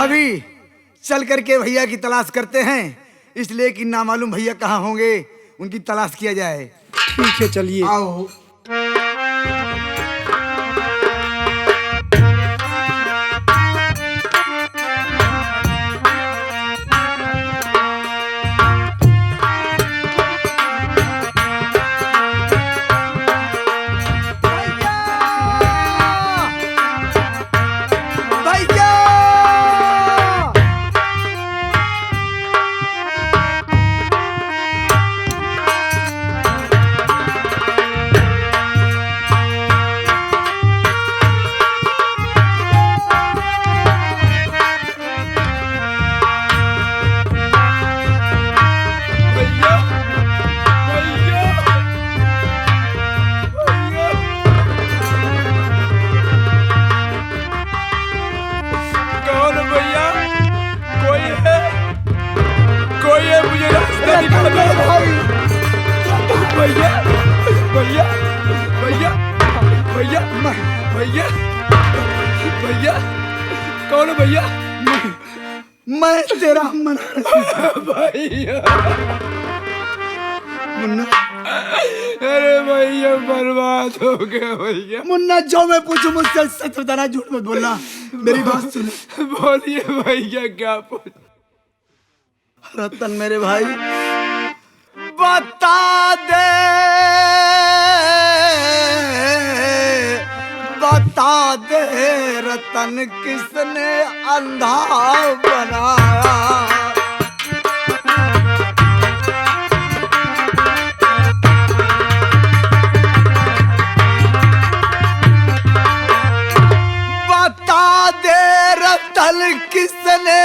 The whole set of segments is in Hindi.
अभी चल करके भैया की तलाश करते हैं, इसलिए कि नामालूम भैया कहाँ होंगे, उनकी तलाश किया जाए। ठीक है, चलिए। आओ। भैया भैया भैया भैया भैया भैया, कौन है भैया? मैं तेरा भैया। मुन्ना, अरे भैया बर्बाद हो गया भैया। मुन्ना जो मैं पूछूं मुझसे सच बताना, झूठ मत बोलना। मेरी बात सुनो। बोलिए भैया, क्या पूछ? रतन मेरे भाई, बता दे बता दे रतन किसने अंधा बनाया। बता दे रतन किसने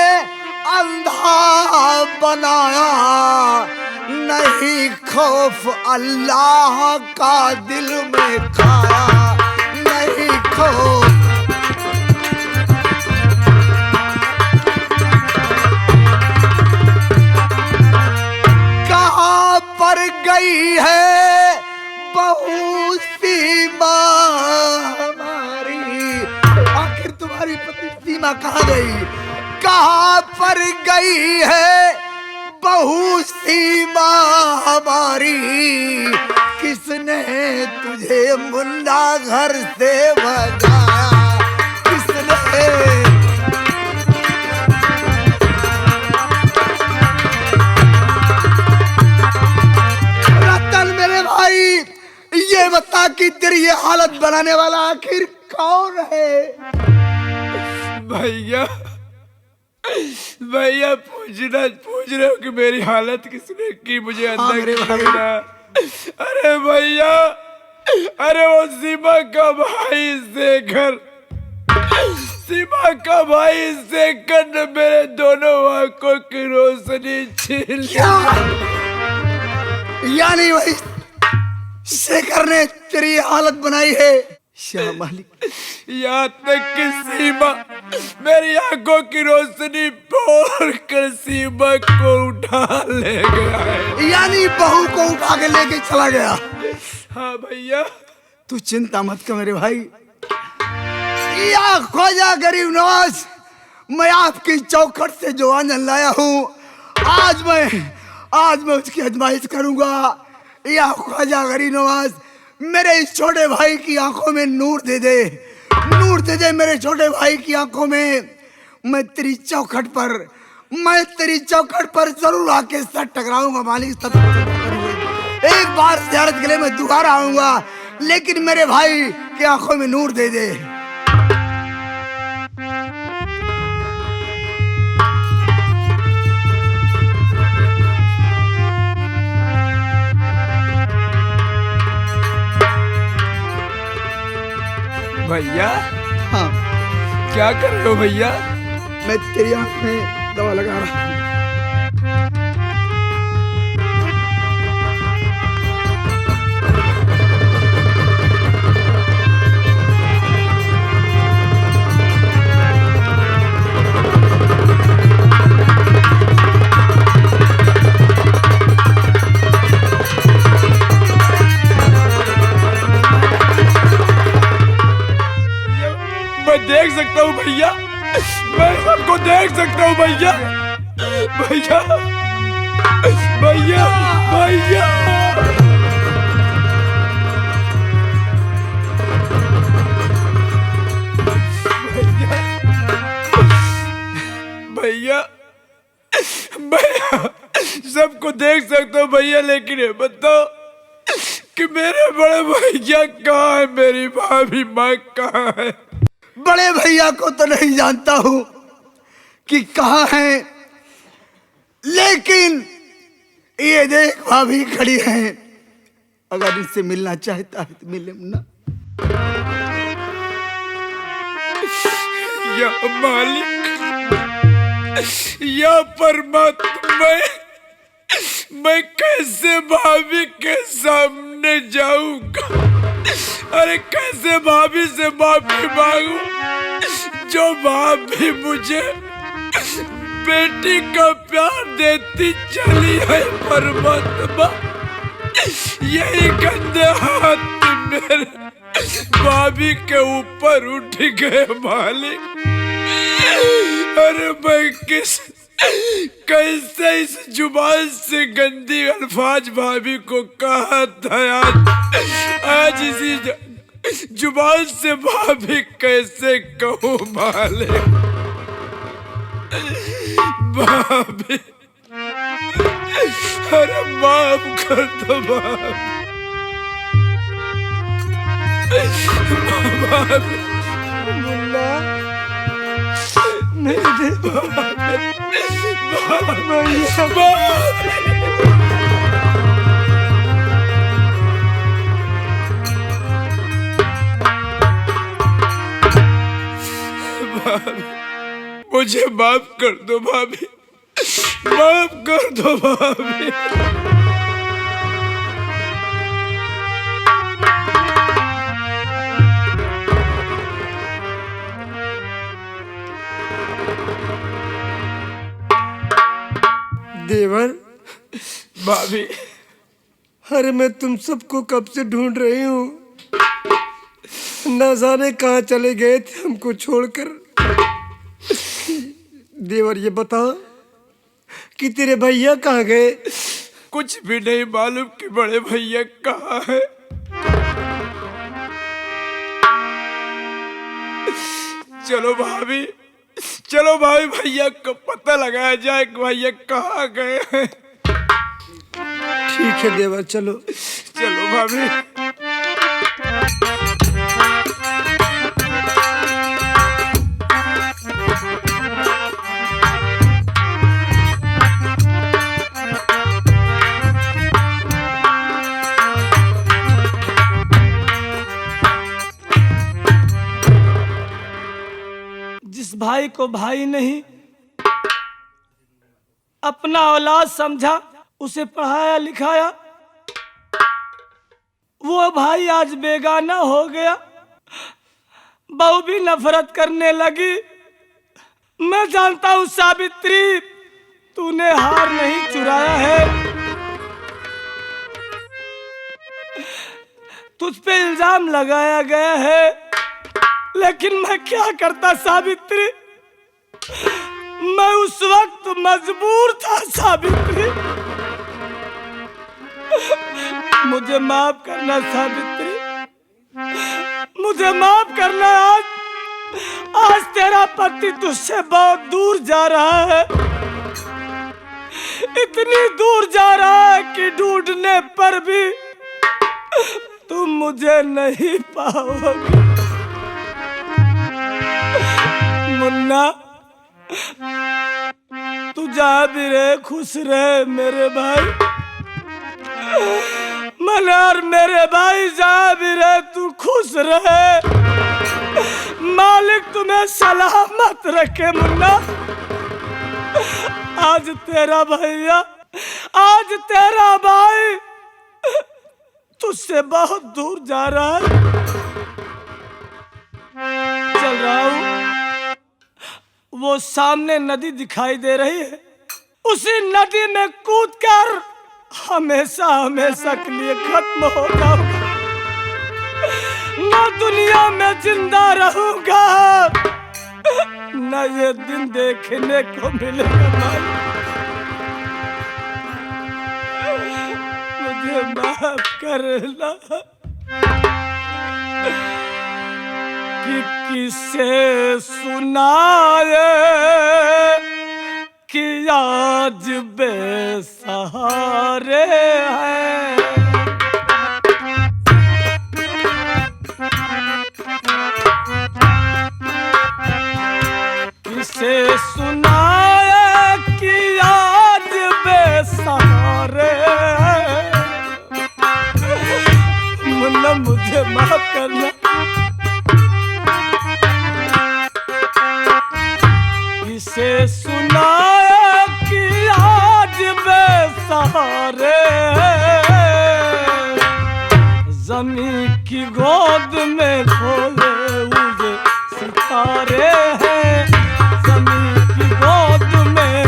अंधा बनाया। नहीं खौफ अल्लाह का दिल में खाया, नहीं खौफ। कहाँ पर गई है बहू सीमा हमारी, आखिर तुम्हारी पत्नी सीमा कहाँ गई? कहाँ पर गई है बहू सीमा हमारी। किसने तुझे मुन्ना घर से भगाया? किसने? रतन मेरे भाई, ये बता कि तेरी ये हालत बनाने वाला आखिर कौन है? भैया भैया पूछ रहे हो कि मेरी हालत किसने की? मुझे अंदर करना। अरे भैया, अरे वो सीमा का भाई शेखर, सीमा का भाई शेखर ने मेरे दोनों आंखों की रोशनी छीन लिया। यानी वही शेखर ने तेरी हालत बनाई है। शाह मालिक, यहाँ तक कि सीमा मेरी आंखों की रोशनी फोड़ कर सीमा को उठा ले गया है। यानी बहू को उठा के लेके चला गया। हाँ भैया। तू चिंता मत कर मेरे भाई। या ख्वाजा गरीब नवाज, मैं आपकी चौखट से जो आंजन लाया हूँ, आज मैं उसकी आजमाइश करूंगा। या ख्वाजा गरीब नवाज, मेरे इस छोटे भाई की आंखों में नूर दे दे, नूर दे दे मेरे छोटे भाई की आंखों में। मैं तेरी चौखट पर जरूर आके सर टकराऊंगा मालिक। एक बार ज़ियारत के लिए मैं दोबारा आऊंगा, लेकिन मेरे भाई की आंखों में नूर दे दे। भैया। हाँ, क्या कर रहे हो भैया? मैं तेरी आंख में दवा लगा रहा हूँ। मैं देख सकता हूँ भैया? मैं सबको देख सकता हूँ भैया। भैया भैया भैया भैया भैया सबको देख सकता हूँ भैया, लेकिन ये बताओ कि मेरे बड़े भैया कहाँ है, मेरी भाभी माँ कहाँ है? बड़े भैया को तो नहीं जानता हूँ कि कहाँ है, लेकिन ये देख भाभी खड़ी है, अगर इनसे मिलना चाहता है तो मिले ना। या मालिक या परमात्मा, मैं कैसे भाभी के सामने जाऊंगा? अरे कैसे भाभी से माफी मांगू, जो भाभी मुझे बेटी का प्यार देती चली है। परमात्मा, यही गंदे हाथ मेरे भाभी के ऊपर उठ गए मालिक। अरे मैं कैसे इस जुबान से गंदी अल्फाज भाभी को कहा था, आज इसी जुबान से भाभी कैसे कहूँ मालिक। भाभी अरे माफ कर दो भाभी। मुन्ना मेरे मुझे माफ कर दो भाभी, माफ कर दो भाभी। देवर, भाभी अरे मैं तुम सबको कब से ढूंढ रही हूँ, न जाने कहाँ चले गए थे हमको छोड़कर। देवर ये बता कि तेरे भैया कहाँ गए? कुछ भी नहीं मालूम कि बड़े भैया कहाँ है। चलो भाभी, चलो भाभी, भैया को पता लगाया जाए कि भैया कहाँ गए हैं। ठीक है देवर, चलो चलो भाभी। जिस भाई को भाई नहीं अपना औलाद समझा, उसे पढ़ाया लिखाया, वो भाई आज बेगाना हो गया। बहू भी नफरत करने लगी। मैं जानता हूँ सावित्री, तूने हार नहीं चुराया है। तुझ पे इल्जाम लगाया गया है, लेकिन मैं क्या करता सावित्री, मैं उस वक्त मजबूर था सावित्री। मुझे माफ करना सावित्री, मुझे माफ करना। आज तेरा पति तुझसे बहुत दूर जा रहा है, इतनी दूर जा रहा है कि ढूंढने पर भी तुम मुझे नहीं पाओगे। मुन्ना, तू जहाँ भी रहे खुश रहे मेरे भाई। मनार मेरे भाई, जहाँ भी रहे तू खुश रहे। मालिक तुम्हें सलामत रखे मुन्ना। आज तेरा भैया, आज तेरा भाई तुझसे बहुत दूर जा रहा है। चल रहा हूँ, वो सामने नदी दिखाई दे रही है, उसी नदी में कूदकर हमेशा हमेशा के लिए खत्म हो जाऊंगा। न दुनिया में जिंदा रहूंगा, न ये दिन देखने को मिलेगा भाई। मुझे माफ करना कि किसे सुनाए कि आज बेसहारे हैं। किसे सुनाए कि आज बेसहारे हैं। मुन्ना मुझे माफ करना। किसे सुनाए कि आज बेसहारे ज़मीं की गोद में खोले हुए सितारे हैं। ज़मीं की गोद में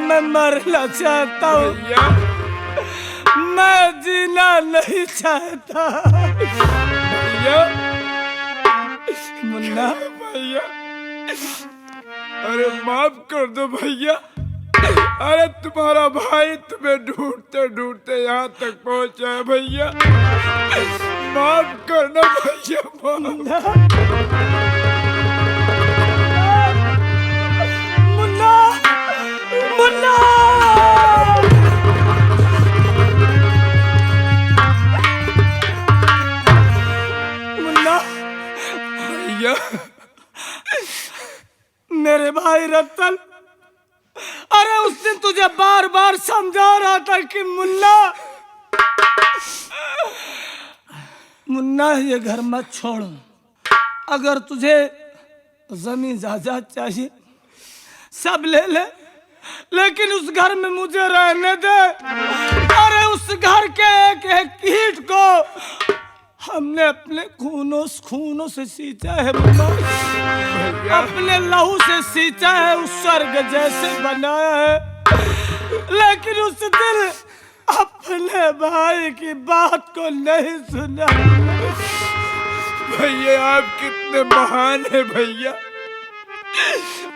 मैं मरना चाहता हूँ। भैया मैं जीना नहीं चाहता। भैया मुन्ना भैया, अरे माफ कर दो भैया। अरे तुम्हारा भाई तुम्हें ढूंढते ढूंढते यहाँ तक पहुँचा है भैया। माफ करना भैया, माफ। मुन्ना मुन्ना मुन्ना भैया मेरे भाई रतन, अरे उस दिन तुझे बार बार समझा रहा था कि मुन्ना मुन्ना ये घर मत छोड़। अगर तुझे जमीन जायदाद चाहिए सब ले ले, लेकिन उस घर में मुझे रहने दे। अरे उस घर के एक एक ईंट को हमने अपने खूनों से सींचा है मुन्ना। अपने लहू से सींचा है, उस स्वर्ग जैसे बनाया है। लेकिन उस दिन अपने भाई की बात को नहीं सुना। भैया आप कितने महान हैं भैया,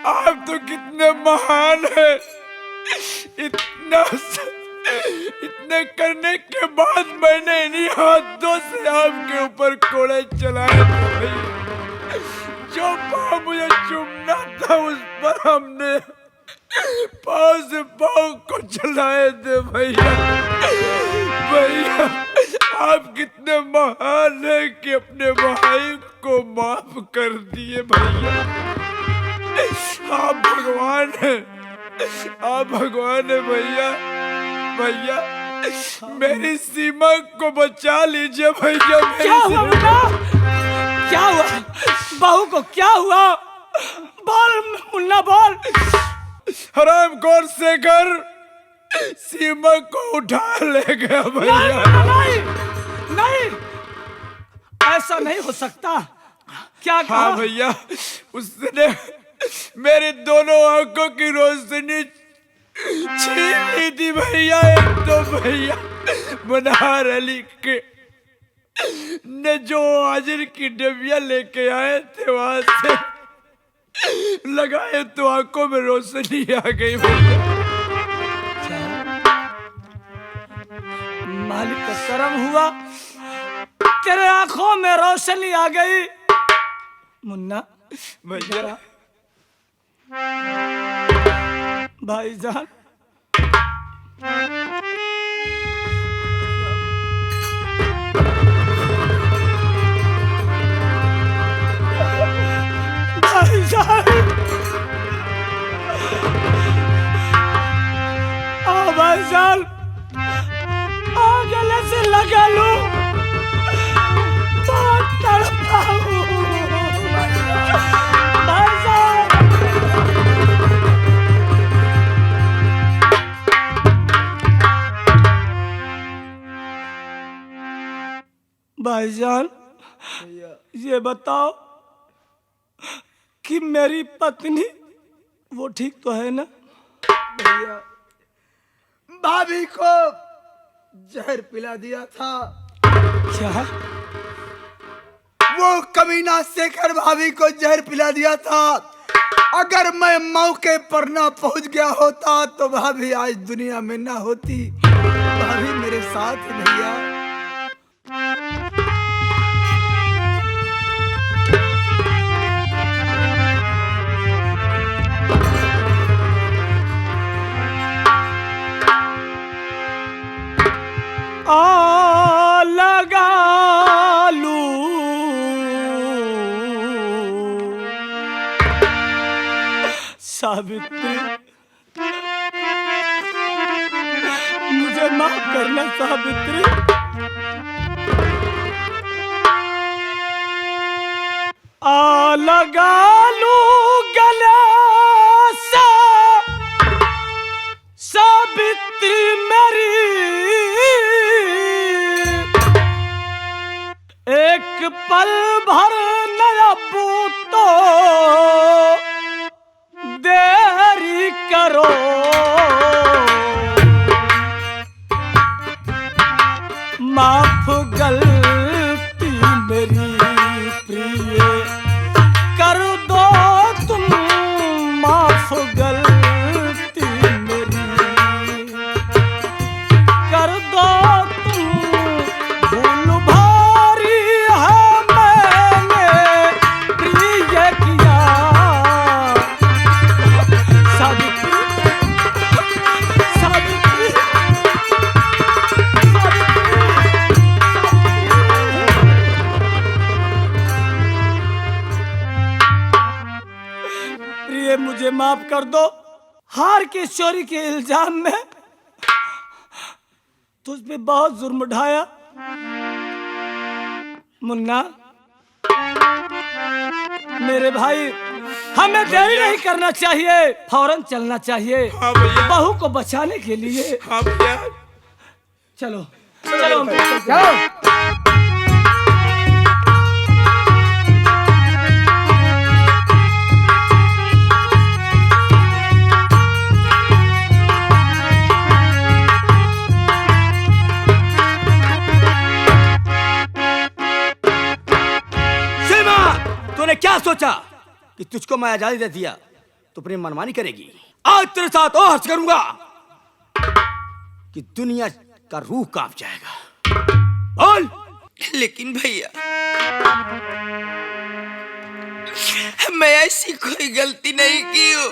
आप तो कितने महान हैं। इतने करने के बाद मैंने इन्हीं हाथों से आपके ऊपर कोड़े चलाए थे भैया। जो पाँव मुझे चूमना था उस पर हमने पाँव से पाँव को चलाए थे भैया। भैया आप कितने महान हैं कि अपने भाई को माफ कर दिए भैया। आप भगवान हैं, आप भगवान हैं भैया। भैया मेरी सीमा को बचा लीजिए भैया। क्या हुआ मुन्ना? क्या हुआ? बहू को क्या हुआ? बोल मुन्ना बोल। हरामखोर शेखर सीमा को उठा ले गया भैया। नहीं, नहीं, ऐसा नहीं हो सकता। क्या कहा? हाँ भैया, उसने मेरी दोनों आंखों की रोशनी छीन ली थी भैया। एक तो भैया मनहार अली के ने जो हाजिर की डबिया लेके आए थे वहां से लगाए तो आंखों में रोशनी आ गई भैया। मालिक का करम हुआ, तेरे आंखों में रोशनी आ गई। मुन्ना भैया भाईजान, भाईजान, आओ भाईजान, आओ गले से लगा लो। बहुत तड़पा हूँ भाईजान। भाईजान ये बताओ कि मेरी पत्नी वो ठीक तो है ना? भैया भाभी को जहर पिला दिया था। क्या? वो कमीना शेखर भाभी को जहर पिला दिया था। अगर मैं मौके पर ना पहुंच गया होता तो भाभी आज दुनिया में ना होती। भाभी मेरे साथ है भैया। लगा लूं सावित्री, मुझे माफ करना सावित्री। लगा लूं गले से सावित्री मेरी, एक पल भर नया बूतो देरी करो। माफ गलती मेरी प्रिय कर दो तुम, माफ गलती मेरी कर दो तुम। भूल भारी है मैंने प्रिय किया सावित्री, सावित्री, प्रिय मुझे माफ कर दो। हार की चोरी के इल्जाम में तुझ पे बहुत जुर्म ढाया। मुन्ना मेरे भाई, हमें देरी नहीं करना चाहिए, फौरन चलना चाहिए हाँ भैया। बहू को बचाने के लिए। हाँ भैया। चलो चलो तूने क्या सोचा कि तुझको मैं आजादी दे दिया तो अपनी मनमानी करेगी? आज तेरे साथ और हर्ष करूंगा कि दुनिया का रूह कांप जाएगा। बोल। लेकिन भैया मैं ऐसी कोई गलती नहीं की हूँ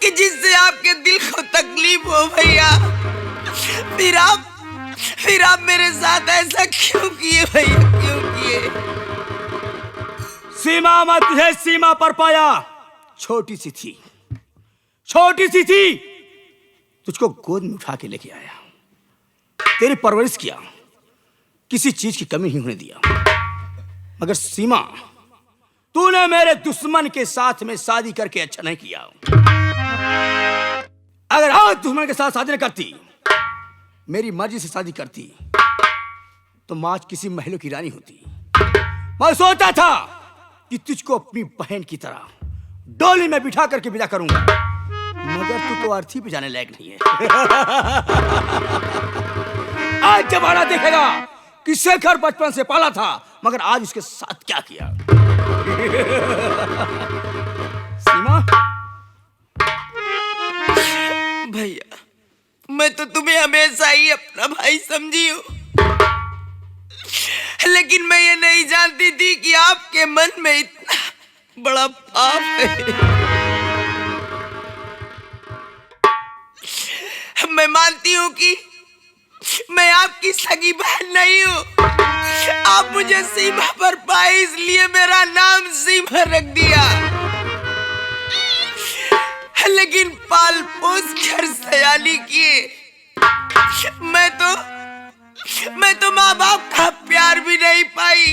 कि जिससे आपके दिल को तकलीफ हो भैया। फिर आप मेरे साथ ऐसा क्यों किए भैया, क्यों किए? सीमा मैं तुझे सीमा पर पाया, छोटी सी थी, छोटी सी थी, तुझको गोद में उठा के लेके आया, तेरी परवरिश किया, किसी चीज की कमी नहीं होने दिया। मगर सीमा, तूने मेरे दुश्मन के साथ में शादी करके अच्छा नहीं किया। अगर आज दुश्मन के साथ शादी न करती, मेरी मर्जी से शादी करती, तो मैं आज किसी महलों की रानी होती। मैं सोचा था कि तुझको अपनी बहन की तरह डोली में बिठा करके विदा करूंगा, मगर तू तो अर्थी पे जाने लायक नहीं है। आज जमाना देखेगा कि शेखर बचपन से पाला था, मगर आज उसके साथ क्या किया। सीमा, भैया मैं तो तुम्हें हमेशा ही अपना भाई समझी हूँ, लेकिन मैं ये नहीं जानती थी कि आपके मन में इतना बड़ा पाप है। मैं मानती हूँ कि मैं आपकी सगी बहन नहीं हूँ। आप मुझे सीमा पर पाए इसलिए मेरा नाम सीमा रख दिया, लेकिन पाल पोस कर सयानी किए मैं तो माँ बाप का प्यार भी नहीं पाई।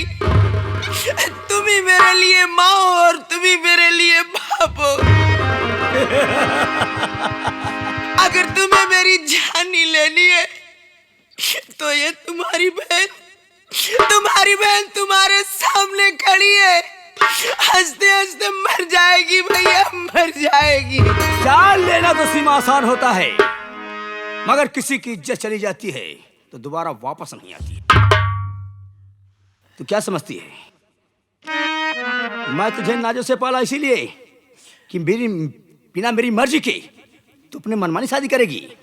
तुम ही मेरे लिए माँ हो और तुम ही मेरे लिए बाप हो। अगर तुम्हें मेरी जान ही लेनी है तो ये तुम्हारी बहन तुम्हारी बहन तुम्हारे सामने खड़ी है, हंसते हंसते मर जाएगी भैया, मर जाएगी। जान लेना तो सीमा आसान होता है, मगर किसी की इज्जत चली जाती है तो दोबारा वापस नहीं आती। तू क्या समझती है मैं तुझे नाजों से पाला इसीलिए कि बिना मेरी मर्जी के तू अपने मनमानी शादी करेगी?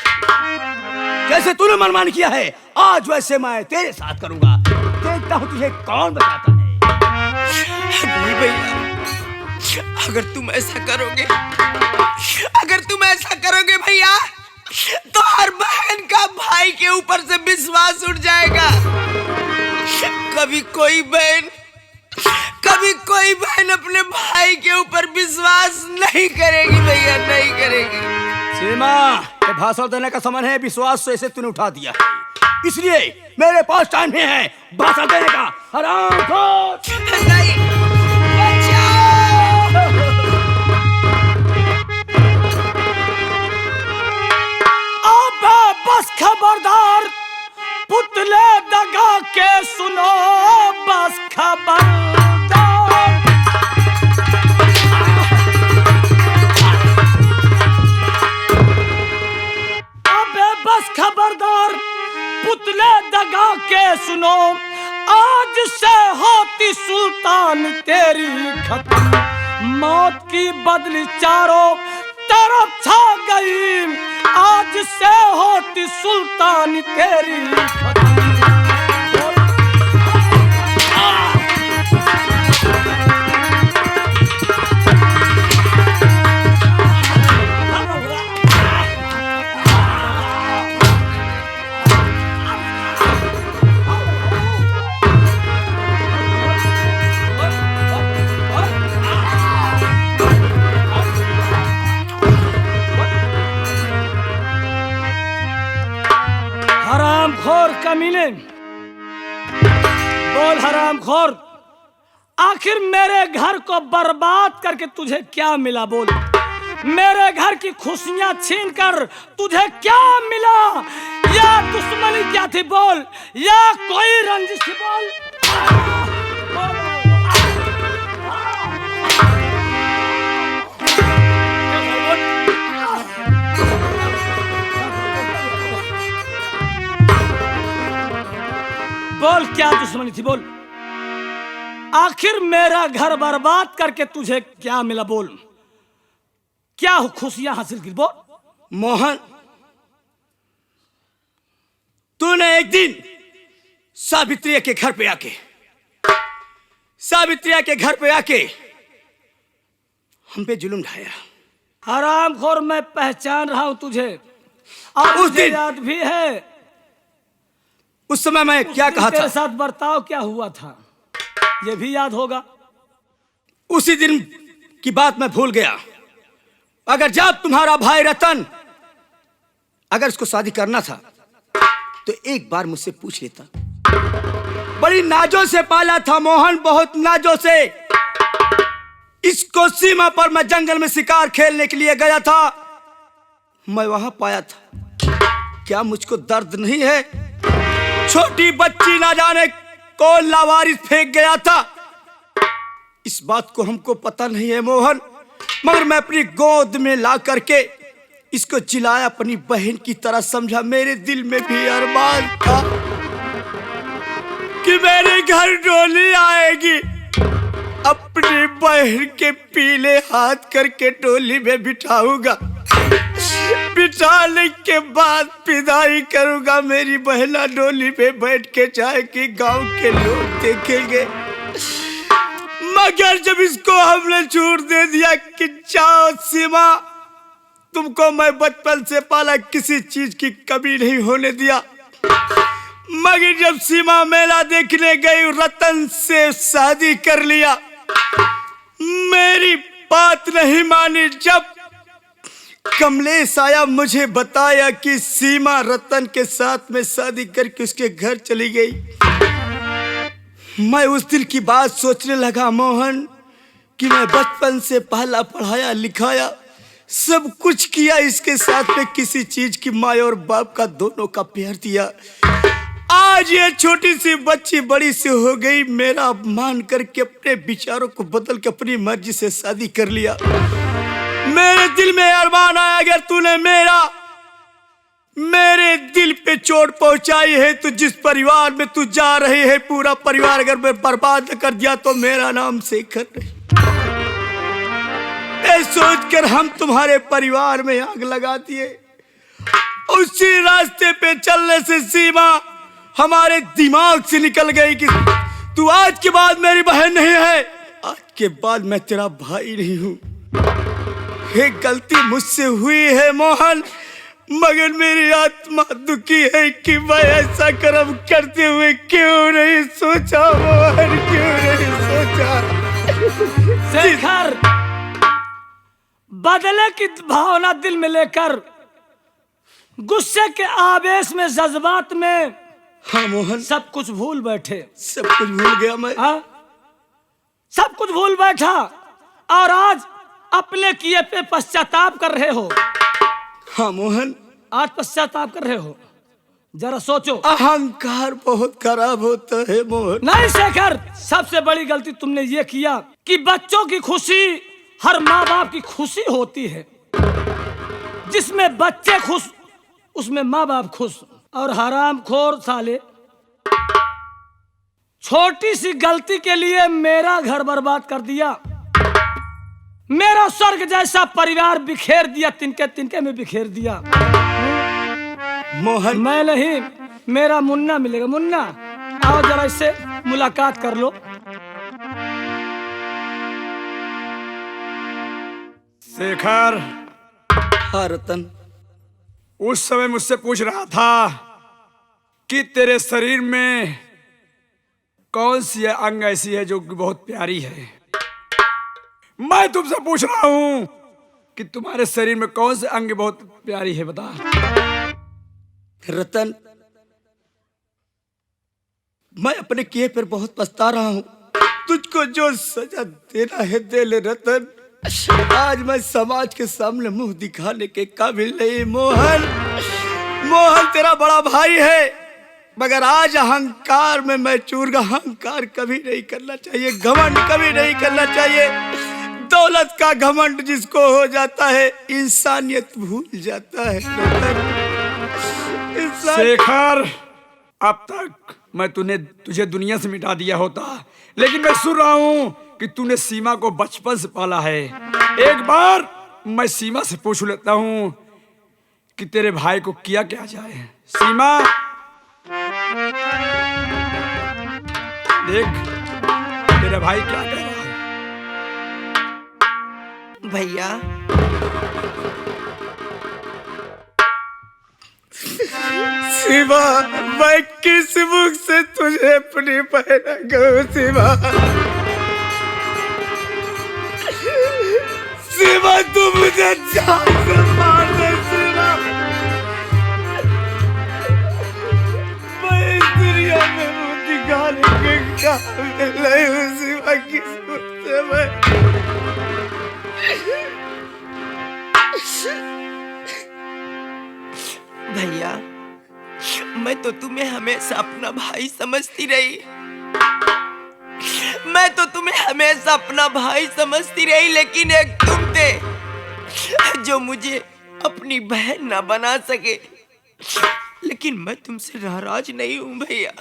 जैसे तूने मनमानी किया है आज वैसे मैं तेरे साथ करूंगा। देखता हूं तुझे कौन बताता है। नहीं भैया, अगर तुम ऐसा करोगे, भैया, तो हर बहन का भाई के ऊपर से विश्वास उठ जाएगा। कभी कोई बहन अपने भाई के ऊपर विश्वास नहीं करेगी भैया, नहीं करेगी। सीमा, ये भाषण देने का समय है, विश्वास से ऐसे तूने उठा दिया है, इसलिए मेरे पास टाइम नहीं है भाषण देने का। हरामखोर! नहीं, अबे बस खबरदार, पुतले दगा के सुनो, बस खबरदार। अबे बस खबरदार, पुतले दगा के सुनो, आज से होती सुल्तान तेरी खत्म। मौत की बदली चारों तरफ छा गई, आज से होती सुल्तान तेरी खत्म। हरामखोर कमीने, बोल हरामखोर, आखिर मेरे घर को बर्बाद करके तुझे क्या मिला? बोल, मेरे घर की खुशियां छीनकर तुझे क्या मिला? या दुश्मनी क्या थी? बोल, या कोई रंजिश थी? बोल। बोल, क्या दुश्मनी थी? बोल, आखिर मेरा घर बर्बाद करके तुझे क्या मिला? बोल, क्या खुशियां हासिल की? बोल। मोहन, तूने एक दिन सावित्री के घर पे आके हम पे जुल्म ढाया। हरामखोर, मैं पहचान रहा हूं तुझे, और उस मुझे दिन याद भी है उस समय मैं क्या कहा था? तेरे साथ बर्ताव क्या हुआ था, ये भी याद होगा। उसी दिन की बात मैं भूल गया। अगर जब तुम्हारा भाई रतन अगर उसको शादी करना था तो एक बार मुझसे पूछ लेता। बड़ी नाजों से पाला था मोहन, बहुत नाजों से। इसको सीमा पर मैं जंगल में शिकार खेलने के लिए गया था, मैं वहां पाया था। क्या मुझको दर्द नहीं है? छोटी बच्ची ना जाने कौन लावारिस फेंक गया था। इस बात को हमको पता नहीं है मोहन, मगर मैं अपनी गोद में ला करके इसको चिल्लाया, अपनी बहन की तरह समझा। मेरे दिल में भी अरमान था कि मेरे घर डोली आएगी, अपनी बहन के पीले हाथ करके डोली में बिठाऊंगा, बिठाने के बाद विदाई करूंगा। मेरी बहना डोली पे बैठ के जाएगी, गांव के लोग देखेंगे। मगर जब इसको हमने छूट दे दिया कि जाओ सीमा, तुमको मैं बचपन से पाला, किसी चीज की कमी नहीं होने दिया। मगर जब सीमा मेला देखने गई, रतन से शादी कर लिया, मेरी बात नहीं मानी। जब कमलेश आया, मुझे बताया कि सीमा रतन के साथ में शादी करके उसके घर चली गई। मैं उस दिन की बात सोचने लगा मोहन कि मैं बचपन से पाला पढ़ाया लिखाया, सब कुछ किया इसके साथ में, किसी चीज की माँ और बाप का दोनों का प्यार दिया। आज ये छोटी सी बच्ची बड़ी सी हो गई, मेरा अपमान करके अपने विचारों को बदल के अपनी मर्जी से शादी कर लिया। मेरे दिल में अरमान आया, अगर तूने मेरे दिल पे चोट पहुंचाई है तो जिस परिवार में तू जा रही है पूरा परिवार अगर मैं बर्बाद कर दिया तो मेरा नाम शेखर नहीं। ये सोचकर हम तुम्हारे परिवार में आग लगा दिए। उसी रास्ते पे चलने से सीमा हमारे दिमाग से निकल गई कि तू आज के बाद मेरी बहन नहीं है, आज के बाद मैं तेरा भाई नहीं हूं। ये गलती मुझसे हुई है मोहन, मगर मेरी आत्मा दुखी है कि मैं ऐसा कर्म करते हुए क्यों नहीं सोचा मोहन, क्यों नहीं सोचा। शेखर, बदले की भावना दिल में लेकर गुस्से के आवेश में, जज्बात में हाँ मोहन, सब कुछ भूल बैठे। सब कुछ भूल गया मैं। हाँ, सब कुछ भूल बैठा और आज अपने किए पे पश्चाताप कर रहे हो। हाँ मोहन, आज पश्चाताप कर रहे हो। जरा सोचो, अहंकार बहुत खराब होता है मोहन। नहीं शेखर, सबसे बड़ी गलती तुमने ये किया कि बच्चों की खुशी हर माँ बाप की खुशी होती है। जिसमें बच्चे खुश उसमें माँ बाप खुश। और हरामखोर साले, छोटी सी गलती के लिए मेरा घर बर्बाद कर दिया, मेरा स्वर्ग जैसा परिवार बिखेर दिया, तिनके तिनके में बिखेर दिया। मोहन, मैं नहीं, मेरा मुन्ना मिलेगा। मुन्ना, आओ जरा इससे मुलाकात कर लो। शेखर, हाँ रतन, उस समय मुझसे पूछ रहा था कि तेरे शरीर में कौन सी अंग ऐसी है जो कि बहुत प्यारी है। मैं तुमसे पूछ रहा हूं कि तुम्हारे शरीर में कौन से अंग बहुत प्यारी है, बता। रतन, मैं अपने किए पर बहुत पछता रहा हूं। तुझको जो सजा देना है दे ले रतन। आज मैं समाज के सामने मुंह दिखाने के काबिल नहीं मोहन। मोहन तेरा बड़ा भाई है, मगर आज अहंकार में मैं चूर गया। अहंकार कभी नहीं करना चाहिए, घमंड कभी नहीं करना चाहिए। दौलत का घमंड जिसको हो जाता है इंसानियत भूल जाता है। शेखर, अब तक मैं तुझे दुनिया से मिटा दिया होता, लेकिन मैं सुन रहा हूं कि तूने सीमा को बचपन से पाला है। एक बार मैं सीमा से पूछ लेता हूं कि तेरे भाई को किया क्या जाए। सीमा, देख तेरा भाई क्या कह रहा है। भैया, सीमा, मैं किस मुख से तुझे अपनी बहना कहूं सीमा। सीमा, तू मुझे जान से मार दे सीमा। मैं इस दुनिया में मुंह दिखाने के काबिल नहीं हूं सीमा। किस मुख से मैं भैया, मैं तो तुम्हें हमेशा अपना भाई समझती रही। मैं तो तुम्हें हमेशा अपना भाई समझती रही, लेकिन एक तुम थे जो मुझे अपनी बहन ना बना सके। लेकिन मैं तुमसे नाराज नहीं हूं भैया,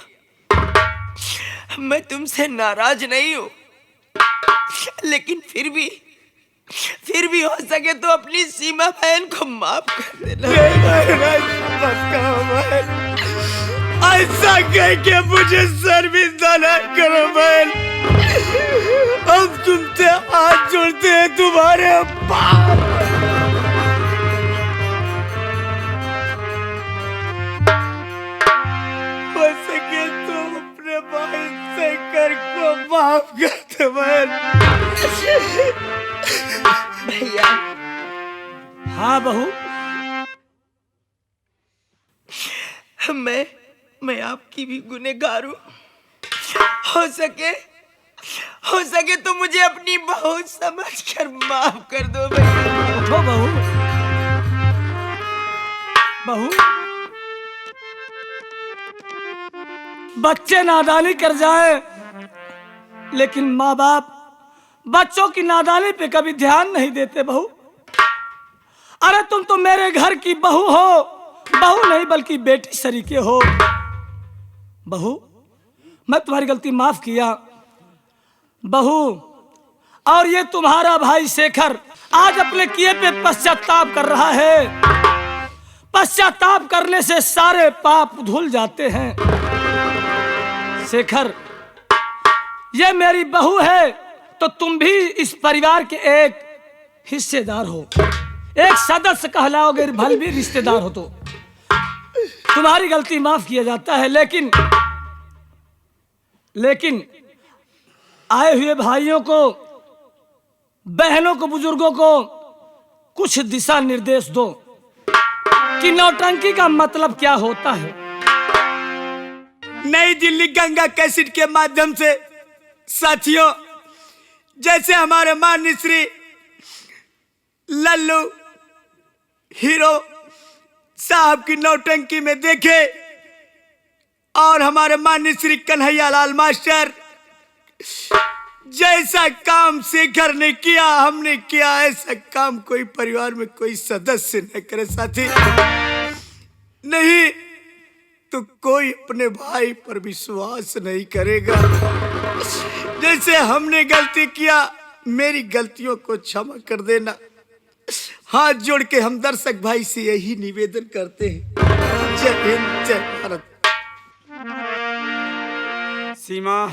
मैं तुमसे नाराज नहीं हूं, लेकिन फिर भी हो सके तो अपनी सीमा बहन को माफ कर देना। ऐसा कह के मुझे शर्मिंदा ना करो बहन। हम तुमसे हाथ जोड़ते हैं तुम्हारे बाप। हो सके तो अपने भाई शेखर को माफ कर दो बहन। भैया, हाँ बहू, मैं आपकी भी गुनहगार हूं। हो सके तो मुझे अपनी बहू समझकर माफ कर दो भैया। उठो बहू। बहू, बच्चे नादानी कर जाए, लेकिन माँ बाप बच्चों की नादानी पे कभी ध्यान नहीं देते। बहू, अरे तुम तो मेरे घर की बहू हो, बहू नहीं बल्कि बेटी सरीके हो। बहू, मैं तुम्हारी गलती माफ किया। बहू, और ये तुम्हारा भाई शेखर आज अपने किए पे पश्चाताप कर रहा है। पश्चाताप करने से सारे पाप धुल जाते हैं। शेखर, ये मेरी बहू है तो तुम भी इस परिवार के एक हिस्सेदार हो, एक सदस्य कहलाओगे, भले भी रिश्तेदार हो तो तुम्हारी गलती माफ किया जाता है। लेकिन आए हुए भाइयों को, बहनों को, बुजुर्गों को कुछ दिशा निर्देश दो कि नौटंकी का मतलब क्या होता है। नई दिल्ली गंगा कैसेट के माध्यम से साथियों, जैसे हमारे माननीय श्री लल्लू हीरो साहब की नौटंकी में देखे और हमारे माननीय श्री कन्हैया लाल मास्टर जैसा काम शेखर ने किया, हमने किया, ऐसा काम कोई परिवार में कोई सदस्य न करे साथी। नहीं तो कोई अपने भाई पर विश्वास नहीं करेगा। जैसे हमने गलती किया, मेरी गलतियों को क्षमा कर देना। हाथ जोड़ के हम दर्शक भाई से यही निवेदन करते हैं। जय हिंद, जय भारत। सीमा,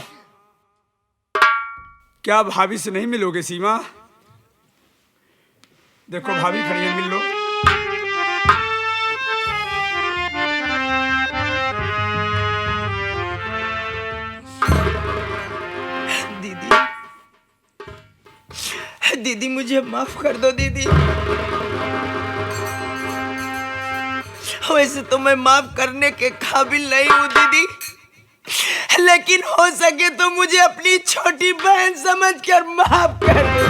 क्या भाभी से नहीं मिलोगे? सीमा, देखो भाभी खड़ी है, मिल लो। दीदी, मुझे माफ कर दो दीदी। वैसे तो मैं माफ करने के काबिल नहीं हूँ दीदी, लेकिन हो सके तो मुझे अपनी छोटी बहन समझकर माफ कर दो।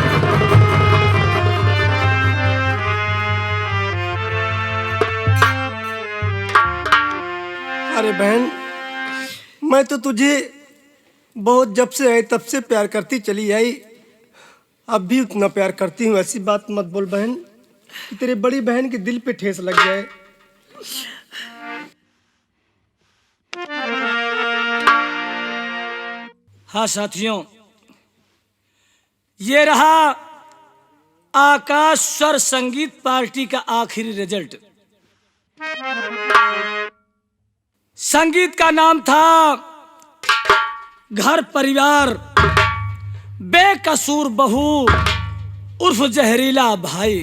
अरे बहन, मैं तो तुझे बहुत जब से है तब से प्यार करती चली आई, अब भी उतना प्यार करती हूँ। ऐसी बात मत बोल बहन कि तेरे बड़ी बहन के दिल पे ठेस लग जाए। हाँ साथियों, ये रहा आकाश स्वर संगीत पार्टी का आखिरी रिजल्ट। संगीत का नाम था घर परिवार, बेकसूर बहू उर्फ जहरीला भाई।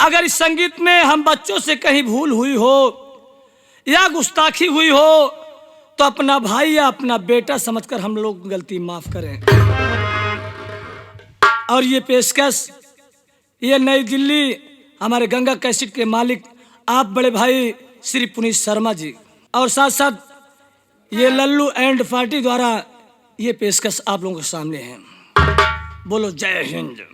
अगर इस संगीत में हम बच्चों से कहीं भूल हुई हो या गुस्ताखी हुई हो तो अपना भाई या अपना बेटा समझकर हम लोग गलती माफ करें। और ये पेशकश ये नई दिल्ली हमारे गंगा कैसेट के मालिक आप बड़े भाई श्री पुनीत शर्मा जी और साथ साथ ये लल्लू एंड पार्टी द्वारा ये पेशकश आप लोगों के सामने है। बोलो जय हिंद।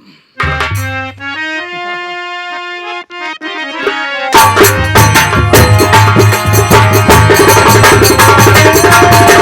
Thank you.